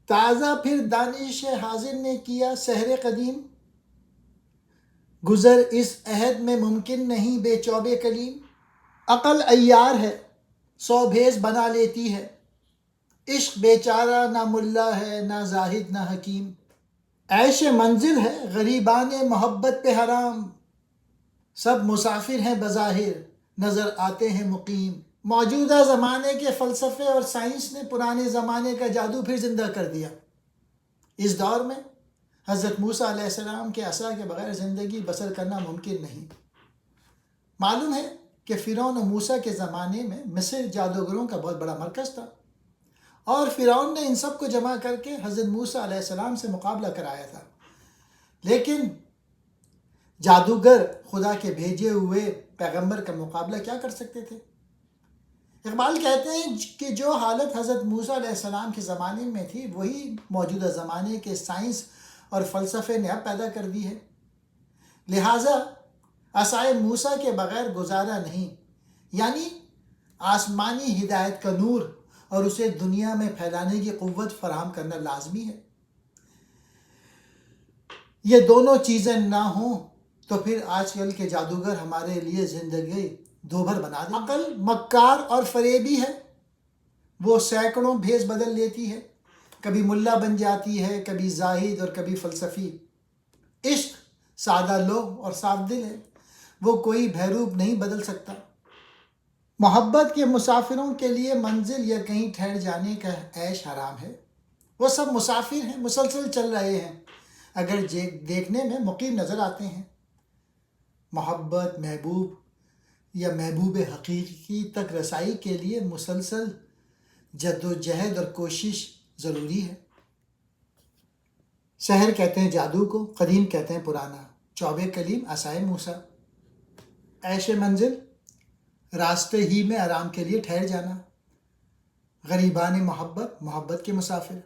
تازہ پھر دانش حاضر نے کیا سحر قدیم، گزر اس عہد میں ممکن نہیں بے چوب کلیم۔ عقل عیار ہے 100 بھیس بنا لیتی ہے، عشق بیچارہ نہ ملا ہے نہ زاہد نہ حکیم۔ عیش منزل ہے غریبان محبت پہ حرام، سب مسافر ہیں بظاہر نظر آتے ہیں مقیم۔ موجودہ زمانے کے فلسفے اور سائنس نے پرانے زمانے کا جادو پھر زندہ کر دیا۔ اس دور میں حضرت موسیٰ علیہ السلام کے عصا کے بغیر زندگی بسر کرنا ممکن نہیں۔ معلوم ہے کہ فرعون و موسیٰ کے زمانے میں مصر جادوگروں کا بہت بڑا مرکز تھا، اور فرعون نے ان سب کو جمع کر کے حضرت موسیٰ علیہ السلام سے مقابلہ کرایا تھا، لیکن جادوگر خدا کے بھیجے ہوئے پیغمبر کا مقابلہ کیا کر سکتے تھے؟ اقبال کہتے ہیں کہ جو حالت حضرت موسیٰ علیہ السلام کے زمانے میں تھی وہی موجودہ زمانے کے سائنس اور فلسفے نے اب پیدا کر دی ہے، لہٰذا عصائے موسیٰ کے بغیر گزارا نہیں، یعنی آسمانی ہدایت کا نور اور اسے دنیا میں پھیلانے کی قوت فراہم کرنا لازمی ہے۔ یہ دونوں چیزیں نہ ہوں تو پھر آج کل کے جادوگر ہمارے لیے زندگی دوبھر بنا دیں۔ عقل مکار اور فریبی ہے، وہ سینکڑوں بھیس بدل لیتی ہے، کبھی ملا بن جاتی ہے، کبھی زاہد اور کبھی فلسفی۔ عشق سادہ لوح اور صاف دل ہے، وہ کوئی بھیروپ نہیں بدل سکتا۔ محبت کے مسافروں کے لیے منزل یا کہیں ٹھہر جانے کا عیش حرام ہے، وہ سب مسافر ہیں، مسلسل چل رہے ہیں، اگر دیکھنے میں مقیم نظر آتے ہیں۔ محبت، محبوب یا محبوب حقیقی تک رسائی کے لیے مسلسل جد و جہد اور کوشش ضروری ہے۔ سحر کہتے ہیں جادو کو، قدیم کہتے ہیں پرانا، چوب کلیم عصائے موسیٰ۔ عیش منزل راستے ہی میں آرام کے لیے ٹھہر جانا، غریبان محبت، محبت کے مسافر۔